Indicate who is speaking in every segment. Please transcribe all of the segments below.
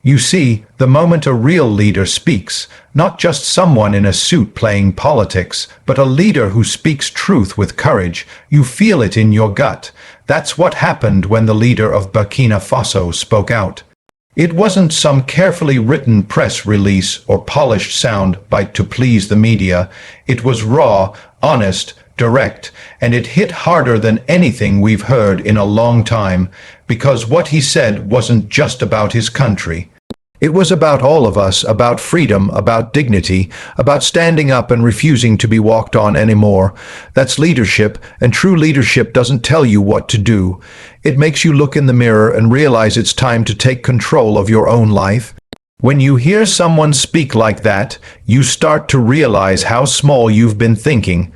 Speaker 1: You see, the moment a real leader speaks, not just someone in a suit playing politics, but a leader who speaks truth with courage, you feel it in your gut. That's what happened when the leader of Burkina Faso spoke out. It wasn't some carefully written press release or polished sound bite to please the media. It was raw, honest, direct, and it hit harder than anything we've heard in a long time, because what he said wasn't just about his country. It was about all of us, about freedom, about dignity, about standing up and refusing to be walked on anymore. That's leadership, and true leadership doesn't tell you what to do. It makes you look in the mirror and realize it's time to take control of your own life. When you hear someone speak like that, you start to realize how small you've been thinking,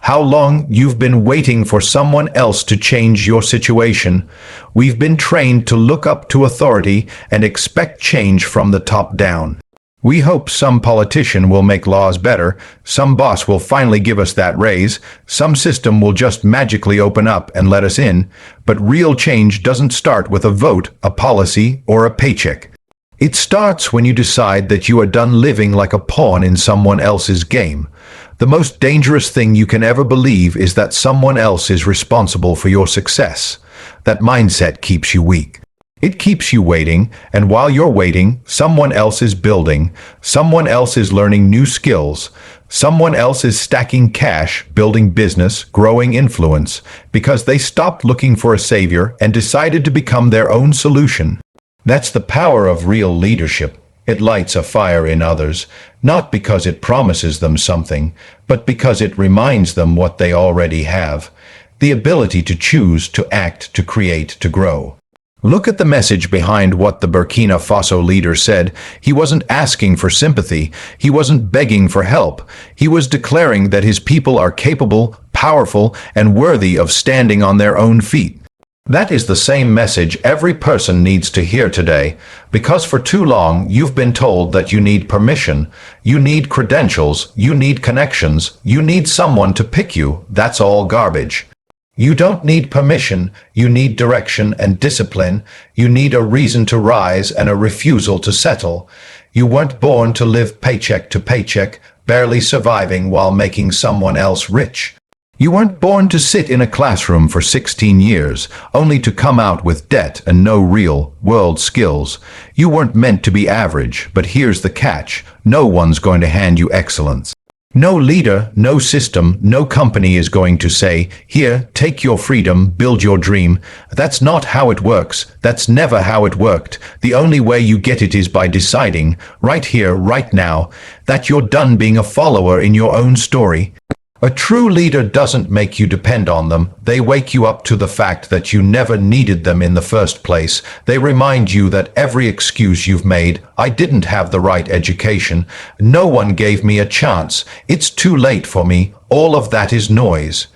Speaker 1: how long you've been waiting for someone else to change your situation. We've been trained to look up to authority and expect change from the top down. We hope some politician will make laws better, some boss will finally give us that raise, some system will just magically open up and let us in, but real change doesn't start with a vote, a policy, or a paycheck. It starts when you decide that you are done living like a pawn in someone else's game. The most dangerous thing you can ever believe is that someone else is responsible for your success. That mindset keeps you weak. It keeps you waiting, and while you're waiting, someone else is building, someone else is learning new skills, someone else is stacking cash, building business, growing influence, because they stopped looking for a savior and decided to become their own solution. That's the power of real leadership. It lights a fire in others, not because it promises them something, but because it reminds them what they already have, the ability to choose, to act, to create, to grow. Look at the message behind what the Burkina Faso leader said. He wasn't asking for sympathy. He wasn't begging for help. He was declaring that his people are capable, powerful, and worthy of standing on their own feet. That is the same message every person needs to hear today, because for too long you've been told that you need permission, you need credentials, you need connections, you need someone to pick you. That's all garbage. You don't need permission, you need direction and discipline, you need a reason to rise and a refusal to settle. You weren't born to live paycheck to paycheck, barely surviving while making someone else rich. You weren't born to sit in a classroom for 16 years, only to come out with debt and no real-world skills. You weren't meant to be average, but here's the catch. No one's going to hand you excellence. No leader, no system, no company is going to say, "Here, take your freedom, build your dream." That's not how it works. That's never how it worked. The only way you get it is by deciding, right here, right now, that you're done being a follower in your own story. A true leader doesn't make you depend on them. They wake you up to the fact that you never needed them in the first place. They remind you that every excuse you've made, "I didn't have the right education, no one gave me a chance, it's too late for me," all of that is noise.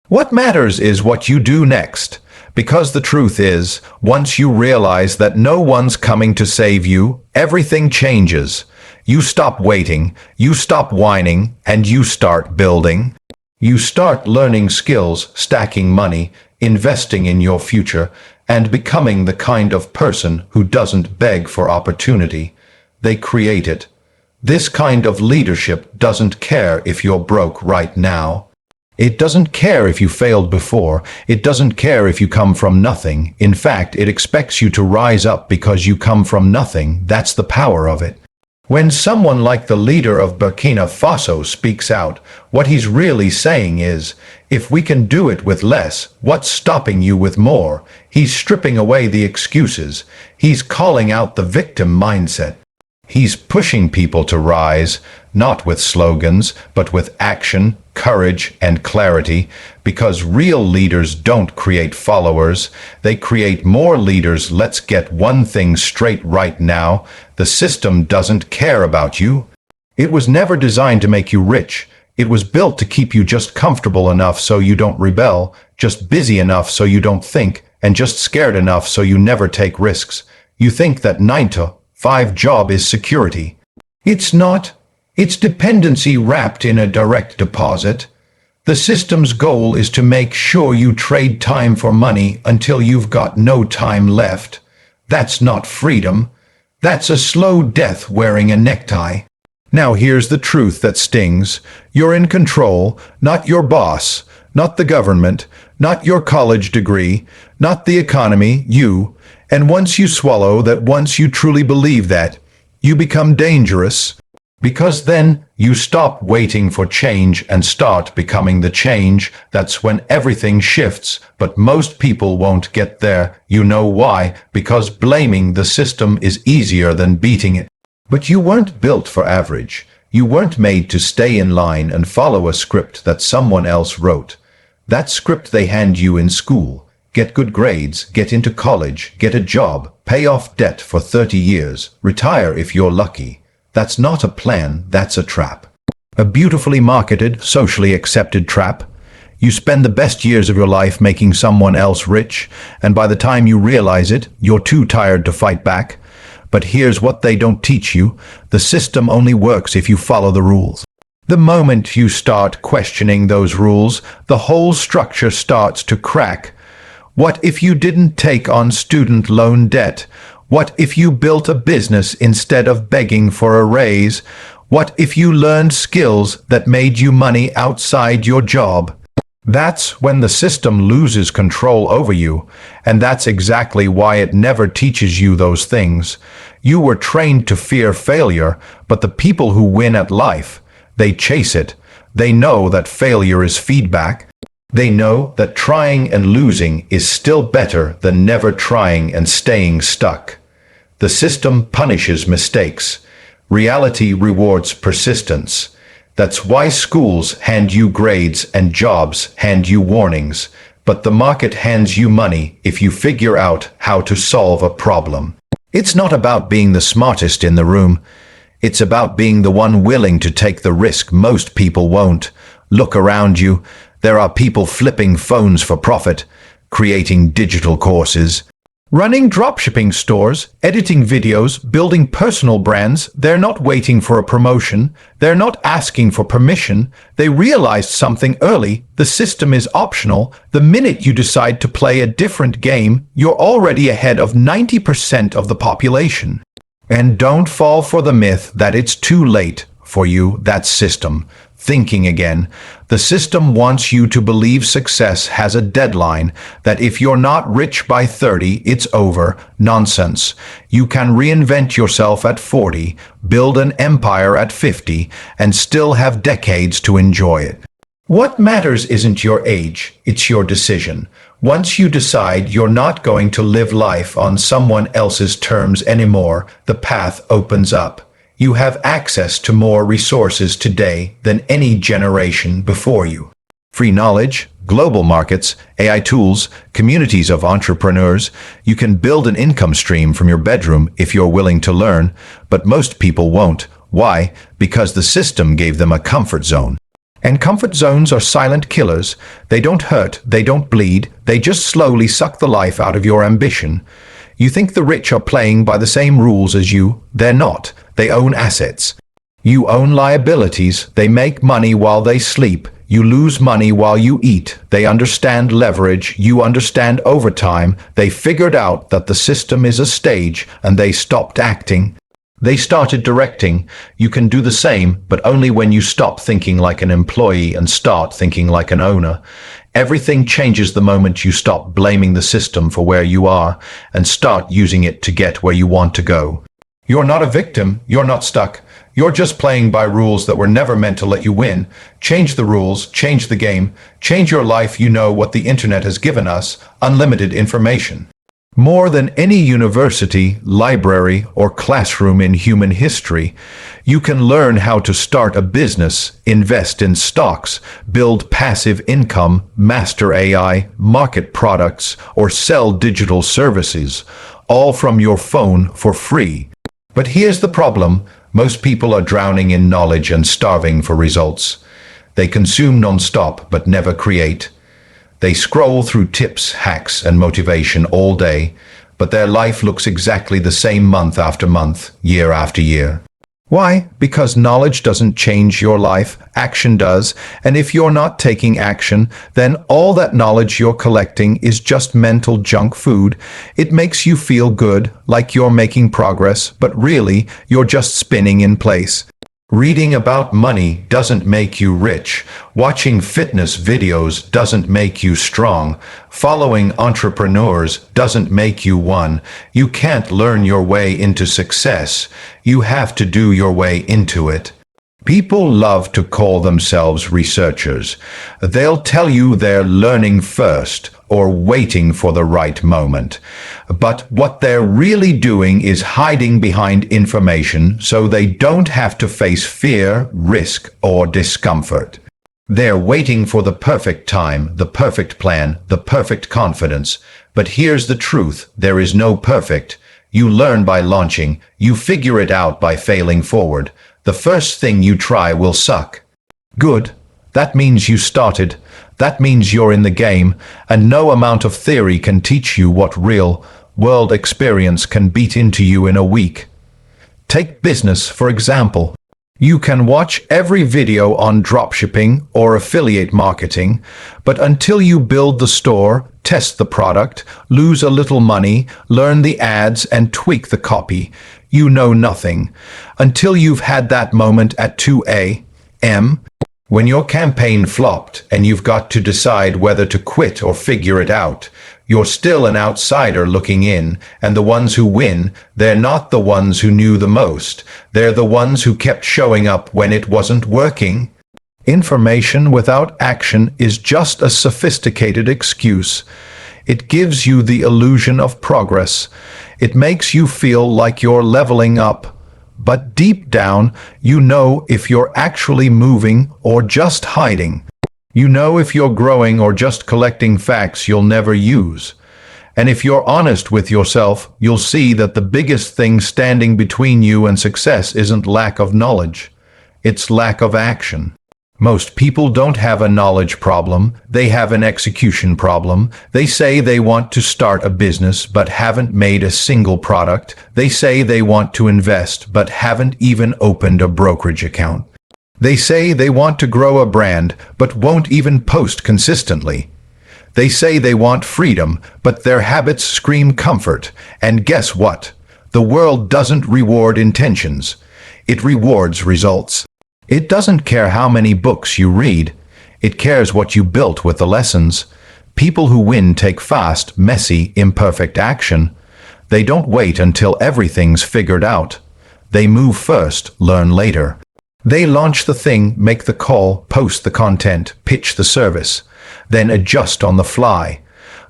Speaker 1: What matters is what you do next. Because the truth is, once you realize that no one's coming to save you, everything changes. You stop waiting, you stop whining, and you start building. You start learning skills, stacking money, investing in your future, and becoming the kind of person who doesn't beg for opportunity. They create it. This kind of leadership doesn't care if you're broke right now. It doesn't care if you failed before. It doesn't care if you come from nothing. In fact, it expects you to rise up because you come from nothing. That's the power of it. When someone like the leader of Burkina Faso speaks out, what he's really saying is, if we can do it with less, what's stopping you with more? He's stripping away the excuses. He's calling out the victim mindset. He's pushing people to rise, not with slogans, but with action, courage, and clarity, because real leaders don't create followers, they create more leaders. Let's get one thing straight right now. The system doesn't care about you. It was never designed to make you rich. It was built to keep you just comfortable enough so you don't rebel, just busy enough so you don't think, and just scared enough so you never take risks. You think that 9-to-5 job is security. It's not. It's dependency wrapped in a direct deposit. The system's goal is to make sure you trade time for money until you've got no time left. That's not freedom. That's a slow death wearing a necktie. Now here's the truth that stings. You're in control, not your boss, not the government, not your college degree, not the economy, you. And once you swallow that, once you truly believe that, you become dangerous. Because then you stop waiting for change and start becoming the change. That's when everything shifts, but most people won't get there. You know why? Because blaming the system is easier than beating it. But you weren't built for average. You weren't made to stay in line and follow a script that someone else wrote. That script they hand you in school. Get good grades, get into college, get a job, pay off debt for 30 years, retire if you're lucky. That's not a plan, that's a trap. A beautifully marketed, socially accepted trap. You spend the best years of your life making someone else rich, and by the time you realize it, you're too tired to fight back. But here's what they don't teach you. The system only works if you follow the rules. The moment you start questioning those rules, the whole structure starts to crack. What if you didn't take on student loan debt? What if you built a business instead of begging for a raise? What if you learned skills that made you money outside your job? That's when the system loses control over you, and that's exactly why it never teaches you those things. You were trained to fear failure, but the people who win at life, they chase it. They know that failure is feedback. They know that trying and losing is still better than never trying and staying stuck. The system punishes mistakes. Reality rewards persistence. That's why schools hand you grades and jobs hand you warnings, but the market hands you money if you figure out how to solve a problem. It's not about being the smartest in the room. It's about being the one willing to take the risk most people won't. Look around you. There are people flipping phones for profit, creating digital courses, running dropshipping stores, editing videos, building personal brands. They're not waiting for a promotion. They're not asking for permission. They realized something early. The system is optional. The minute you decide to play a different game, you're already ahead of 90% of the population. And don't fall for the myth that it's too late for you. That's system thinking again. The system wants you to believe success has a deadline, that if you're not rich by 30, it's over. Nonsense. You can reinvent yourself at 40, build an empire at 50, and still have decades to enjoy it. What matters isn't your age, it's your decision. Once you decide you're not going to live life on someone else's terms anymore, the path opens up. You have access to more resources today than any generation before you. Free knowledge, global markets, AI tools, communities of entrepreneurs. You can build an income stream from your bedroom if you're willing to learn, but most people won't. Why? Because the system gave them a comfort zone. And comfort zones are silent killers. They don't hurt, they don't bleed, they just slowly suck the life out of your ambition. You think the rich are playing by the same rules as you? They're not. They own assets. You own liabilities. They make money while they sleep. You lose money while you eat. They understand leverage. You understand overtime. They figured out that the system is a stage, and they stopped acting. They started directing. You can do the same, but only when you stop thinking like an employee and start thinking like an owner. Everything changes the moment you stop blaming the system for where you are and start using it to get where you want to go. You're not a victim. You're not stuck. You're just playing by rules that were never meant to let you win. Change the rules, change the game, change your life. You know what the internet has given us: unlimited information. More than any university, library, or classroom in human history, you can learn how to start a business, invest in stocks, build passive income, master AI, market products, or sell digital services, all from your phone for free. But here's the problem. Most people are drowning in knowledge and starving for results. They consume non-stop but never create. They scroll through tips, hacks, and motivation all day, but their life looks exactly the same month after month, year after year. Why? Because knowledge doesn't change your life, action does, and if you're not taking action, then all that knowledge you're collecting is just mental junk food. It makes you feel good, like you're making progress, but really, you're just spinning in place. Reading about money doesn't make you rich. Watching fitness videos doesn't make you strong. Following entrepreneurs doesn't make you one. You can't learn your way into success. You have to do your way into it. People love to call themselves researchers. They'll tell you they're learning first or waiting for the right moment. But what they're really doing is hiding behind information so they don't have to face fear, risk, or discomfort. They're waiting for the perfect time, the perfect plan, the perfect confidence. But here's the truth, there is no perfect. You learn by launching, you figure it out by failing forward. The first thing you try will suck. Good. That means you started. That means you're in the game, and no amount of theory can teach you what real world experience can beat into you in a week. Take business, for example. You can watch every video on dropshipping or affiliate marketing, but until you build the store, test the product, lose a little money, learn the ads, and tweak the copy, you know nothing. Until you've had that moment at 2 a.m., when your campaign flopped and you've got to decide whether to quit or figure it out. You're still an outsider looking in, and the ones who win, they're not the ones who knew the most. They're the ones who kept showing up when it wasn't working. Information without action is just a sophisticated excuse. It gives you the illusion of progress. It makes you feel like you're leveling up. But deep down, you know if you're actually moving or just hiding. You know if you're growing or just collecting facts you'll never use. And if you're honest with yourself, you'll see that the biggest thing standing between you and success isn't lack of knowledge. It's lack of action. Most people don't have a knowledge problem, they have an execution problem. They say they want to start a business but haven't made a single product. They say they want to invest but haven't even opened a brokerage account. They say they want to grow a brand but won't even post consistently. They say they want freedom, but their habits scream comfort. And guess what? The world doesn't reward intentions. It rewards results. It doesn't care how many books you read. It cares what you built with the lessons. People who win take fast, messy, imperfect action. They don't wait until everything's figured out. They move first, learn later. They launch the thing, make the call, post the content, pitch the service, then adjust on the fly.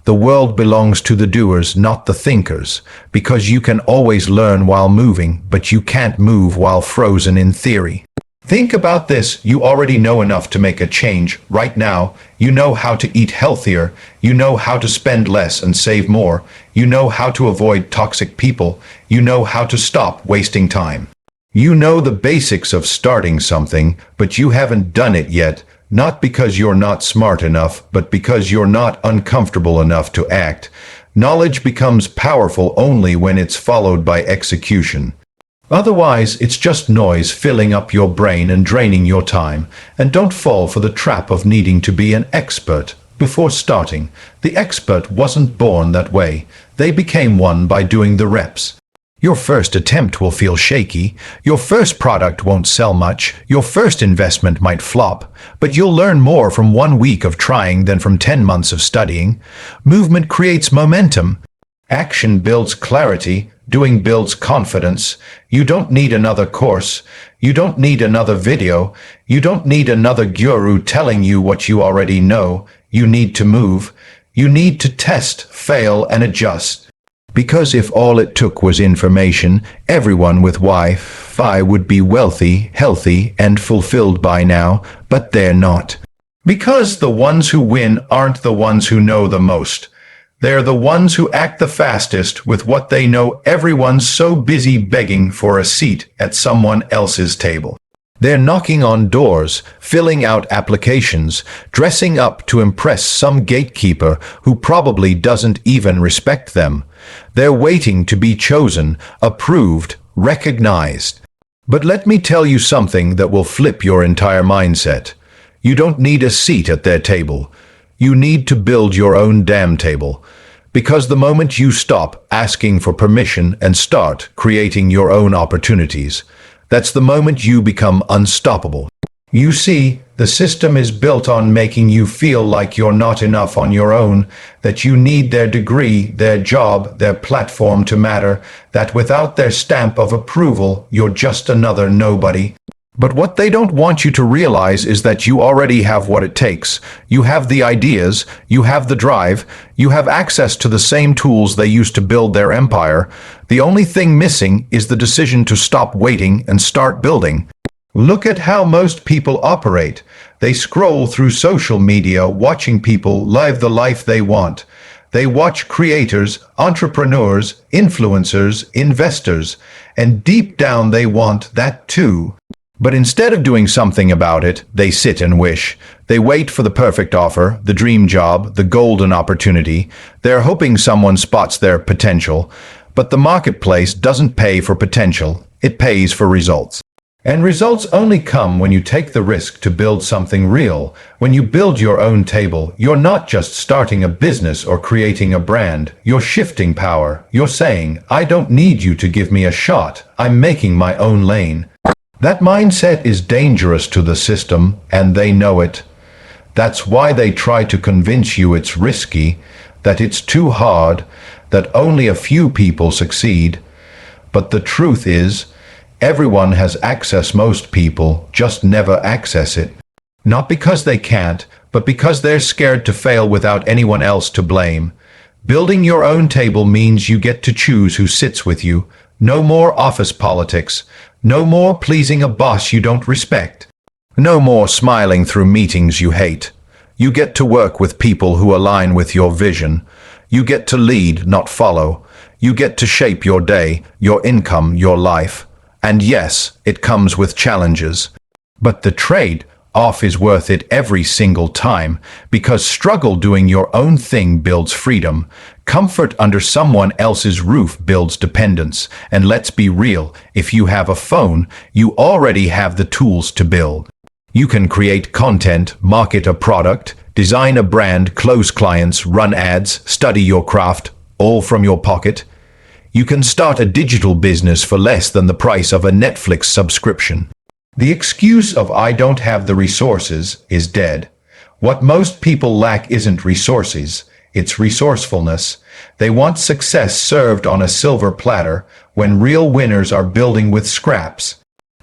Speaker 1: The world belongs to the doers, not the thinkers, because you can always learn while moving, but you can't move while frozen in theory. Think about this. You already know enough to make a change right now. You know how to eat healthier. You know how to spend less and save more. You know how to avoid toxic people. You know how to stop wasting time. You know the basics of starting something, but you haven't done it yet, not because you're not smart enough, but because you're not uncomfortable enough to act. Knowledge becomes powerful only when it's followed by execution. Otherwise, it's just noise filling up your brain and draining your time. And don't fall for the trap of needing to be an expert before starting. The expert wasn't born that way. They became one by doing the reps. Your first attempt will feel shaky. Your first product won't sell much. Your first investment might flop. But you'll learn more from 1 week of trying than from 10 months of studying. Movement creates momentum. Action builds clarity. Doing builds confidence. You don't need another course. You don't need another video. You don't need another guru telling you what you already know. You need to move. You need to test, fail, and adjust. Because if all it took was information, everyone with Wi-Fi would be wealthy, healthy, and fulfilled by now, but they're not. Because the ones who win aren't the ones who know the most. They're the ones who act the fastest with what they know everyone's so busy begging for a seat at someone else's table. They're knocking on doors, filling out applications, dressing up to impress some gatekeeper who probably doesn't even respect them. They're waiting to be chosen, approved, recognized. But let me tell you something that will flip your entire mindset. You don't need a seat at their table. You need to build your own damn table. Because the moment you stop asking for permission and start creating your own opportunities, that's the moment you become unstoppable. You see, the system is built on making you feel like you're not enough on your own, that you need their degree, their job, their platform to matter, that without their stamp of approval, you're just another nobody. But what they don't want you to realize is that you already have what it takes. You have the ideas, you have the drive, you have access to the same tools they used to build their empire. The only thing missing is the decision to stop waiting and start building. Look at how most people operate. They scroll through social media watching people live the life they want. They watch creators, entrepreneurs, influencers, investors, and deep down they want that too. But instead of doing something about it, they sit and wish. They wait for the perfect offer, the dream job, the golden opportunity. They're hoping someone spots their potential. But the marketplace doesn't pay for potential. It pays for results. And results only come when you take the risk to build something real. When you build your own table, you're not just starting a business or creating a brand. You're shifting power. You're saying, I don't need you to give me a shot. I'm making my own lane. That mindset is dangerous to the system, and they know it. That's why they try to convince you it's risky, that it's too hard, that only a few people succeed. But the truth is, everyone has access. Most people just never access it. Not because they can't, but because they're scared to fail without anyone else to blame. Building your own table means you get to choose who sits with you. No more office politics. No more pleasing a boss you don't respect. No more smiling through meetings you hate. You get to work with people who align with your vision. You get to lead, not follow. You get to shape your day, your income, your life. And yes, it comes with challenges. But the trade-off is worth it every single time, because struggle doing your own thing builds freedom. Comfort under someone else's roof builds dependence. And let's be real, if you have a phone, you already have the tools to build. You can create content, market a product, design a brand, close clients, run ads, study your craft, all from your pocket. You can start a digital business for less than the price of a Netflix subscription. The excuse of I don't have the resources is dead. What most people lack isn't resources, it's resourcefulness. They want success served on a silver platter, when real winners are building with scraps.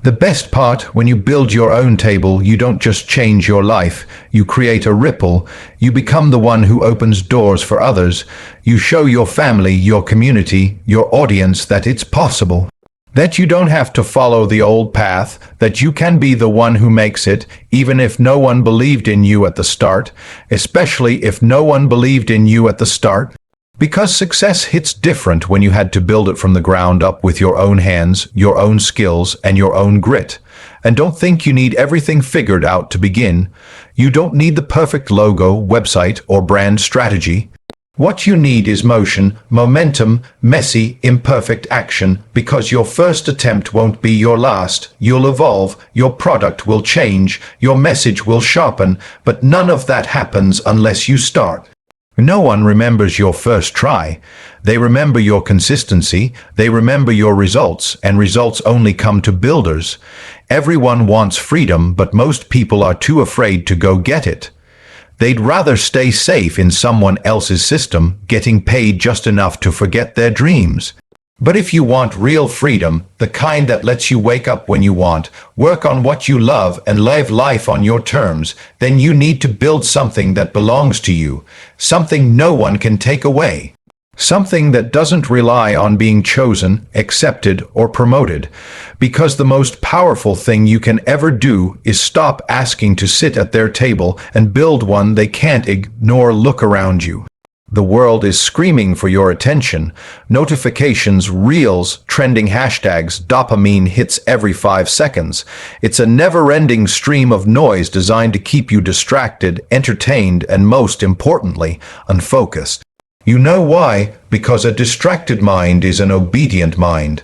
Speaker 1: The best part, when you build your own table, you don't just change your life, you create a ripple. You become the one who opens doors for others. You show your family, your community, your audience that it's possible. That you don't have to follow the old path, that you can be the one who makes it, even if no one believed in you at the start, especially if no one believed in you at the start. Because success hits different when you had to build it from the ground up with your own hands, your own skills, and your own grit. And don't think you need everything figured out to begin. You don't need the perfect logo, website, or brand strategy. What you need is motion, momentum, messy, imperfect action, because your first attempt won't be your last. You'll evolve, your product will change, your message will sharpen, but none of that happens unless you start. No one remembers your first try. They remember your consistency, they remember your results, and results only come to builders. Everyone wants freedom, but most people are too afraid to go get it. They'd rather stay safe in someone else's system, getting paid just enough to forget their dreams. But if you want real freedom, the kind that lets you wake up when you want, work on what you love, and live life on your terms, then you need to build something that belongs to you, something no one can take away. Something that doesn't rely on being chosen, accepted, or promoted. Because the most powerful thing you can ever do is stop asking to sit at their table and build one they can't ignore. Look around you. The world is screaming for your attention. Notifications, reels, trending hashtags, dopamine hits every 5 seconds. It's a never-ending stream of noise designed to keep you distracted, entertained, and most importantly, unfocused. You know why? Because a distracted mind is an obedient mind.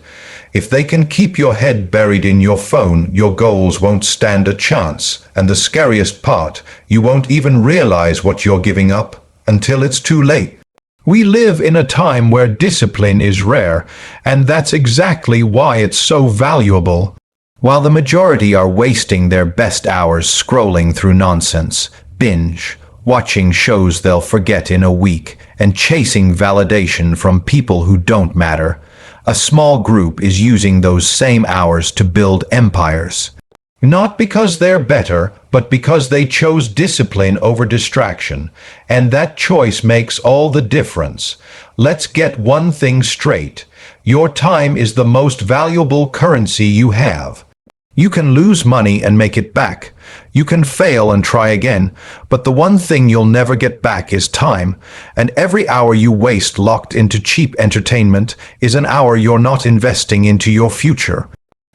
Speaker 1: If they can keep your head buried in your phone, your goals won't stand a chance. And the scariest part, you won't even realize what you're giving up until it's too late. We live in a time where discipline is rare, and that's exactly why it's so valuable. While the majority are wasting their best hours scrolling through nonsense, binge, watching shows they'll forget in a week, and chasing validation from people who don't matter, a small group is using those same hours to build empires. Not because they're better, but because they chose discipline over distraction, and that choice makes all the difference. Let's get one thing straight. Your time is the most valuable currency you have. You can lose money and make it back. You can fail and try again, but the one thing you'll never get back is time, and every hour you waste locked into cheap entertainment is an hour you're not investing into your future.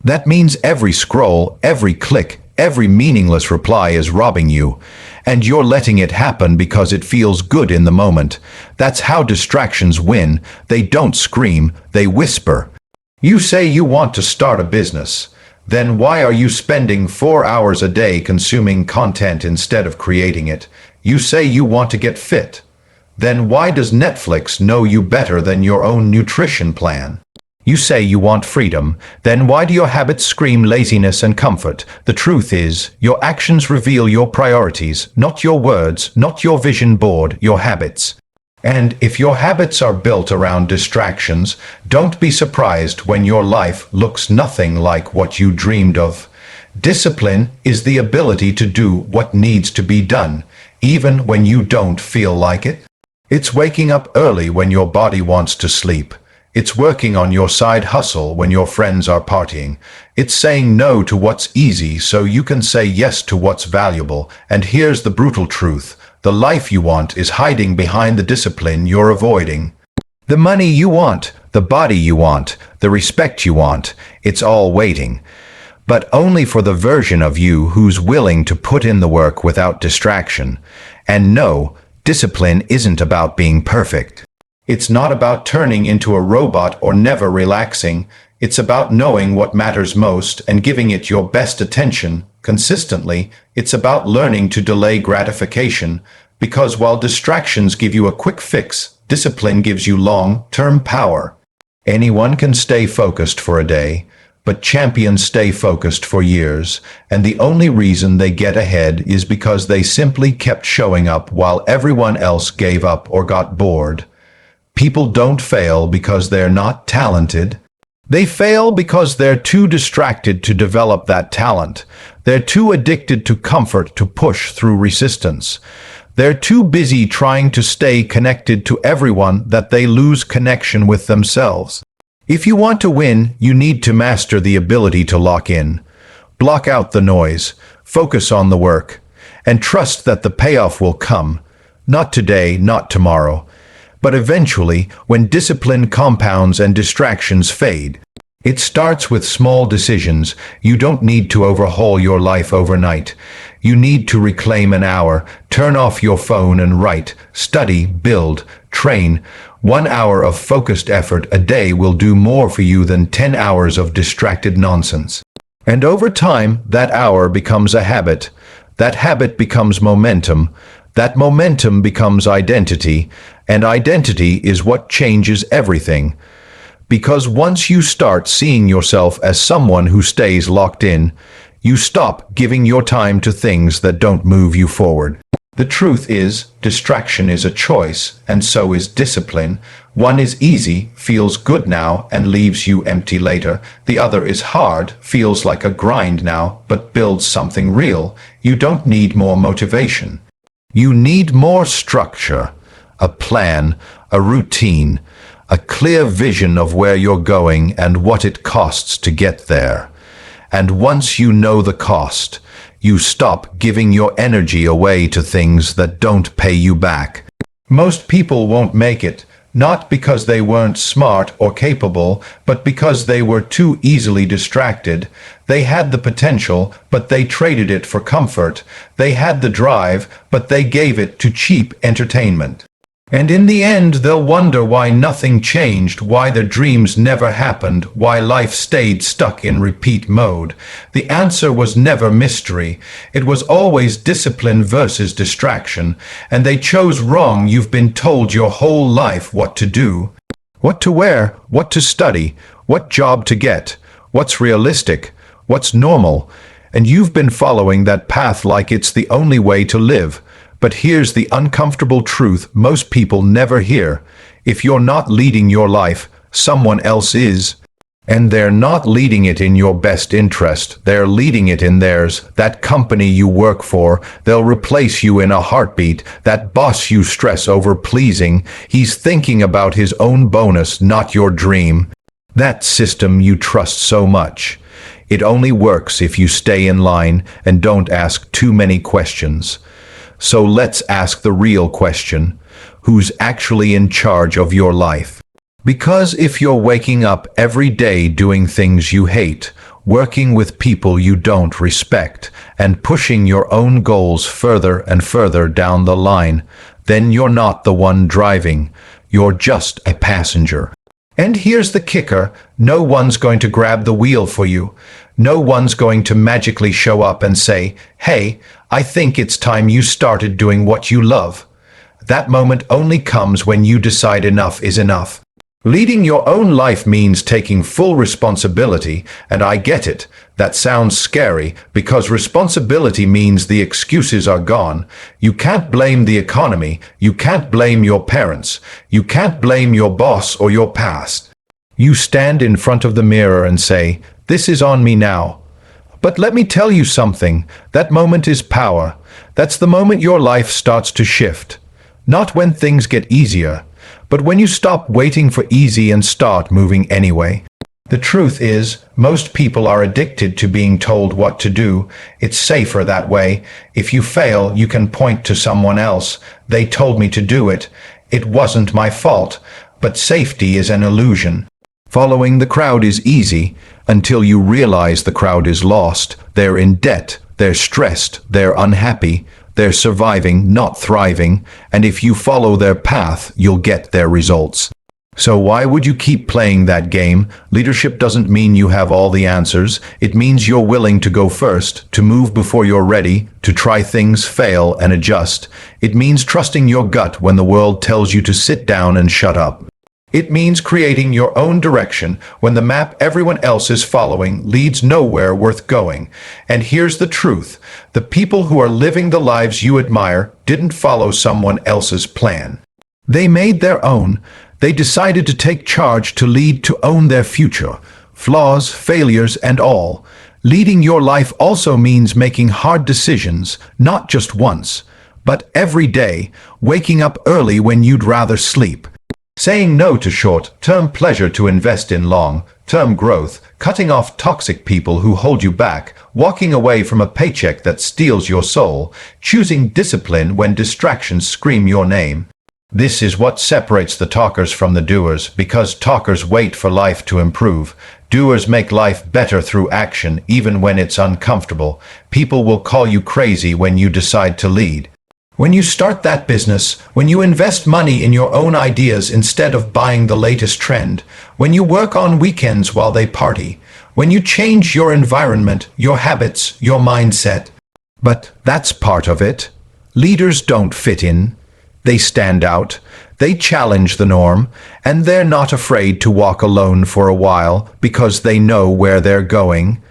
Speaker 1: That means every scroll, every click, every meaningless reply is robbing you, and you're letting it happen because it feels good in the moment. That's how distractions win. They don't scream, they whisper. You say you want to start a business. Then why are you spending 4 hours a day consuming content instead of creating it? You say you want to get fit. Then why does Netflix know you better than your own nutrition plan? You say you want freedom. Then why do your habits scream laziness and comfort? The truth is, your actions reveal your priorities, not your words, not your vision board, your habits. And if your habits are built around distractions, don't be surprised when your life looks nothing like what you dreamed of. Discipline is the ability to do what needs to be done, even when you don't feel like it. It's waking up early when your body wants to sleep. It's working on your side hustle when your friends are partying. It's saying no to what's easy so you can say yes to what's valuable. And here's the brutal truth. The life you want is hiding behind the discipline you're avoiding. The money you want, the body you want, the respect you want, it's all waiting. But only for the version of you who's willing to put in the work without distraction. And no, discipline isn't about being perfect. It's not about turning into a robot or never relaxing. It's about knowing what matters most and giving it your best attention consistently. It's about learning to delay gratification, because while distractions give you a quick fix, discipline gives you long-term power. Anyone can stay focused for a day, but champions stay focused for years, and the only reason they get ahead is because they simply kept showing up while everyone else gave up or got bored. People don't fail because they're not talented. They fail because they're too distracted to develop that talent. They're too addicted to comfort to push through resistance. They're too busy trying to stay connected to everyone that they lose connection with themselves. If you want to win, you need to master the ability to lock in. Block out the noise, focus on the work, and trust that the payoff will come. Not today, not tomorrow. But eventually, when discipline compounds and distractions fade. It starts with small decisions. You don't need to overhaul your life overnight. You need to reclaim an hour, turn off your phone and write, study, build, train. 1 hour of focused effort a day will do more for you than 10 hours of distracted nonsense. And over time, that hour becomes a habit. That habit becomes momentum. That momentum becomes identity, and identity is what changes everything. Because once you start seeing yourself as someone who stays locked in, you stop giving your time to things that don't move you forward. The truth is, distraction is a choice, and so is discipline. One is easy, feels good now, and leaves you empty later. The other is hard, feels like a grind now, but builds something real. You don't need more motivation. You need more structure, a plan, a routine, a clear vision of where you're going and what it costs to get there. And once you know the cost, you stop giving your energy away to things that don't pay you back. Most people won't make it, not because they weren't smart or capable, but because they were too easily distracted. They had the potential, but they traded it for comfort. They had the drive, but they gave it to cheap entertainment. And in the end, they'll wonder why nothing changed, why their dreams never happened, why life stayed stuck in repeat mode. The answer was never mystery. It was always discipline versus distraction. And they chose wrong. You've been told your whole life what to do, what to wear, what to study, what job to get, what's realistic, what's normal. And you've been following that path like it's the only way to live. But here's the uncomfortable truth most people never hear. If you're not leading your life, someone else is. And they're not leading it in your best interest. They're leading it in theirs. That company you work for, they'll replace you in a heartbeat. That boss you stress over pleasing, he's thinking about his own bonus, not your dream. That system you trust so much. It only works if you stay in line and don't ask too many questions. So let's ask the real question. Who's actually in charge of your life? Because if you're waking up every day doing things you hate, working with people you don't respect, and pushing your own goals further and further down the line, then you're not the one driving. You're just a passenger. And here's the kicker. No one's going to grab the wheel for you. No one's going to magically show up and say, "Hey, I think it's time you started doing what you love." That moment only comes when you decide enough is enough. Leading your own life means taking full responsibility, and I get it. That sounds scary, because responsibility means the excuses are gone. You can't blame the economy. You can't blame your parents. You can't blame your boss or your past. You stand in front of the mirror and say, "This is on me now." But let me tell you something. That moment is power. That's the moment your life starts to shift. Not when things get easier, but when you stop waiting for easy and start moving anyway. The truth is, most people are addicted to being told what to do. It's safer that way. If you fail, you can point to someone else. "They told me to do it. It wasn't my fault." But safety is an illusion. Following the crowd is easy until you realize the crowd is lost. They're in debt, they're stressed, they're unhappy, they're surviving, not thriving, and if you follow their path, you'll get their results. So why would you keep playing that game? Leadership doesn't mean you have all the answers. It means you're willing to go first, to move before you're ready, to try things, fail, and adjust. It means trusting your gut when the world tells you to sit down and shut up. It means creating your own direction when the map everyone else is following leads nowhere worth going. And here's the truth. The people who are living the lives you admire didn't follow someone else's plan. They made their own. They decided to take charge, to lead, to own their future. Flaws, failures, and all. Leading your life also means making hard decisions, not just once, but every day, waking up early when you'd rather sleep. Saying no to short-term pleasure to invest in long-term growth, cutting off toxic people who hold you back, walking away from a paycheck that steals your soul, choosing discipline when distractions scream your name. This is what separates the talkers from the doers, because talkers wait for life to improve. Doers make life better through action, even when it's uncomfortable. People will call you crazy when you decide to lead. When you start that business, when you invest money in your own ideas instead of buying the latest trend, when you work on weekends while they party, when you change your environment, your habits, your mindset. But that's part of it. Leaders don't fit in. They stand out. They challenge the norm, and they're not afraid to walk alone for a while because they know where they're going.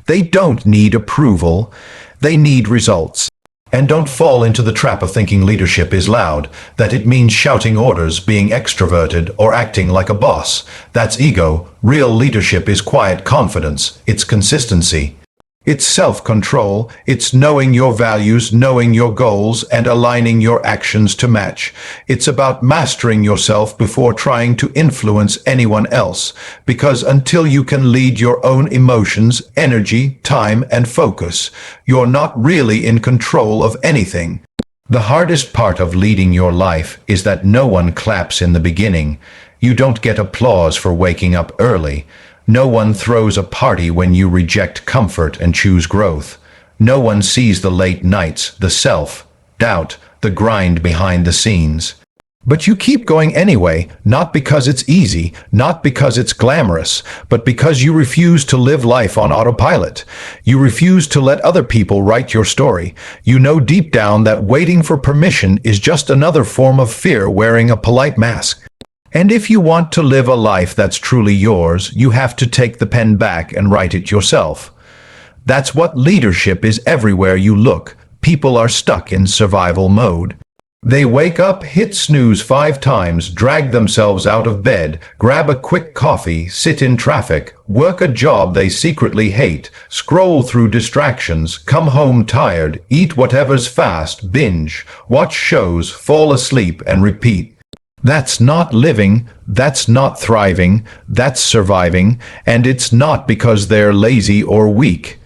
Speaker 1: They don't need approval. They need results. And don't fall into the trap of thinking leadership is loud, that it means shouting orders, being extroverted, or acting like a boss. That's ego. Real leadership is quiet confidence. It's consistency. It's self-control. It's knowing your values, knowing your goals, and aligning your actions to match. It's about mastering yourself before trying to influence anyone else. Because until you can lead your own emotions, energy, time, and focus, you're not really in control of anything. The hardest part of leading your life is that no one claps in the beginning. You don't get applause for waking up early. No one throws a party when you reject comfort and choose growth. No one sees the late nights, the self-doubt, the grind behind the scenes. But you keep going anyway, not because it's easy, not because it's glamorous, but because you refuse to live life on autopilot. You refuse to let other people write your story. You know deep down that waiting for permission is just another form of fear wearing a polite mask. And if you want to live a life that's truly yours, you have to take the pen back and write it yourself. That's what leadership is everywhere you look. People are stuck in survival mode. They wake up, hit snooze 5 times, drag themselves out of bed, grab a quick coffee, sit in traffic, work a job they secretly hate, scroll through distractions, come home tired, eat whatever's fast, binge, watch shows, fall asleep, and repeat. That's not living, that's not thriving, that's surviving, and it's not because they're lazy or weak.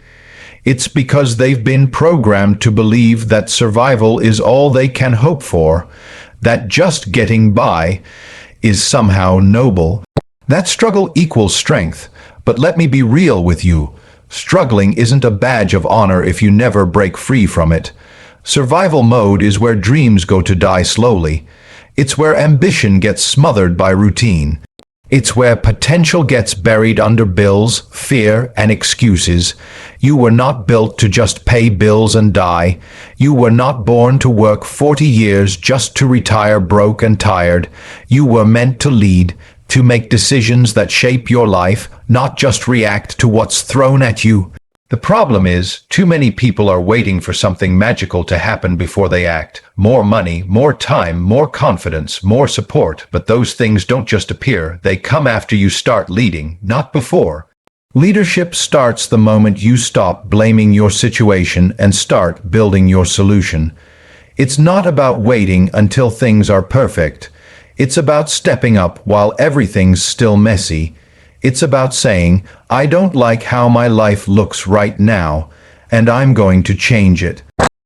Speaker 1: It's because they've been programmed to believe that survival is all they can hope for, that just getting by is somehow noble. That struggle equals strength, but let me be real with you. Struggling isn't a badge of honor if you never break free from it. Survival mode is where dreams go to die slowly. It's where ambition gets smothered by routine. It's where potential gets buried under bills, fear, and excuses. You were not built to just pay bills and die. You were not born to work 40 years just to retire broke and tired. You were meant to lead, to make decisions that shape your life, not just react to what's thrown at you. The problem is, too many people are waiting for something magical to happen before they act. More money, more time, more confidence, more support, but those things don't just appear, they come after you start leading, not before. Leadership starts the moment you stop blaming your situation and start building your solution. It's not about waiting until things are perfect. It's about stepping up while everything's still messy. It's about saying, I don't like how my life looks right now, and I'm going to change it.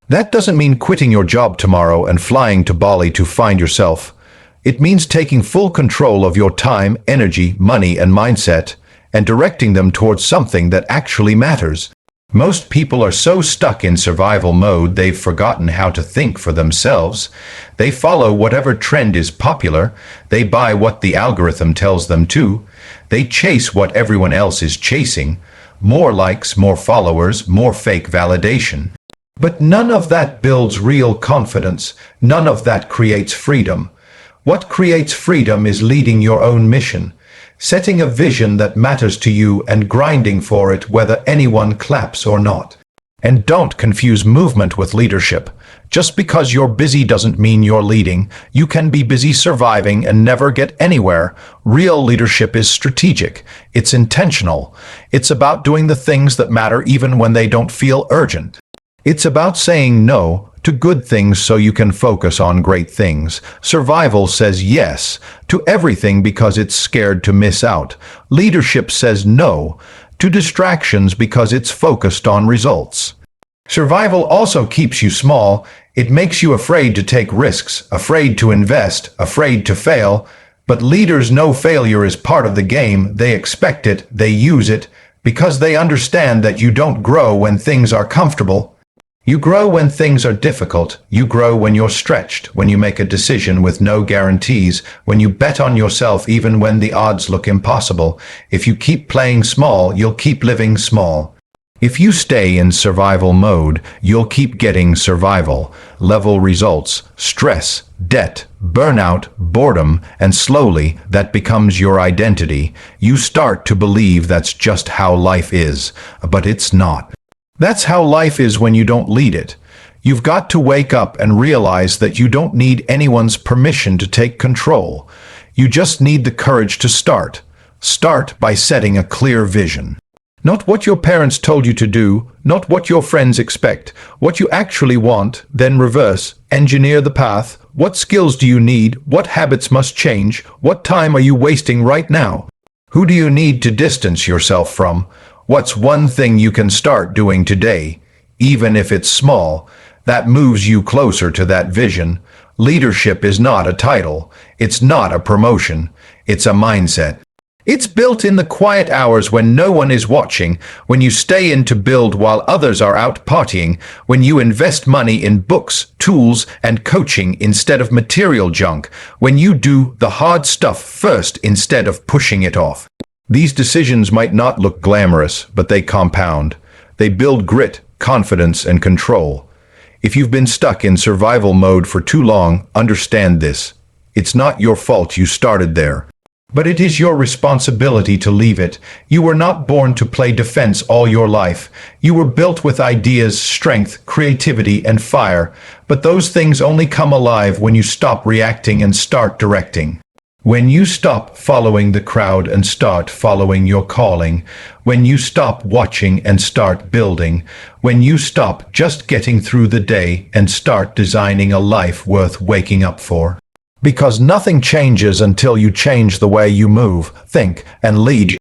Speaker 1: That doesn't mean quitting your job tomorrow and flying to Bali to find yourself. It means taking full control of your time, energy, money, and mindset, and directing them towards something that actually matters. Most people are so stuck in survival mode they've forgotten how to think for themselves. They follow whatever trend is popular. They buy what the algorithm tells them to. They chase what everyone else is chasing. More likes, more followers, more fake validation. But none of that builds real confidence. None of that creates freedom. What creates freedom is leading your own mission, setting a vision that matters to you and grinding for it whether anyone claps or not. And don't confuse movement with leadership. Just because you're busy doesn't mean you're leading. You can be busy surviving and never get anywhere. Real leadership is strategic. It's intentional. It's about doing the things that matter even when they don't feel urgent. It's about saying no to good things so you can focus on great things. Survival says yes to everything because it's scared to miss out. Leadership says no to distractions because it's focused on results. Survival also keeps you small. It makes you afraid to take risks, afraid to invest, afraid to fail. But leaders know failure is part of the game. They expect it, they use it, because they understand that you don't grow when things are comfortable. You grow when things are difficult. You grow when you're stretched, when you make a decision with no guarantees, when you bet on yourself even when the odds look impossible. If you keep playing small, you'll keep living small. If you stay in survival mode, you'll keep getting survival level results, stress, debt, burnout, boredom, and slowly that becomes your identity. You start to believe that's just how life is, but it's not. That's how life is when you don't lead it. You've got to wake up and realize that you don't need anyone's permission to take control. You just need the courage to start. Start by setting a clear vision. Not what your parents told you to do, not what your friends expect, what you actually want, then reverse, engineer the path. What skills do you need? What habits must change? What time are you wasting right now? Who do you need to distance yourself from? What's one thing you can start doing today, even if it's small, that moves you closer to that vision? Leadership is not a title. It's not a promotion. It's a mindset. It's built in the quiet hours when no one is watching, when you stay in to build while others are out partying, when you invest money in books, tools, and coaching instead of material junk, when you do the hard stuff first instead of pushing it off. These decisions might not look glamorous, but they compound. They build grit, confidence, and control. If you've been stuck in survival mode for too long, understand this. It's not your fault you started there. But it is your responsibility to leave it. You were not born to play defense all your life. You were built with ideas, strength, creativity, and fire. But those things only come alive when you stop reacting and start directing. When you stop following the crowd and start following your calling. When you stop watching and start building. When you stop just getting through the day and start designing a life worth waking up for. Because nothing changes until you change the way you move, think, and lead.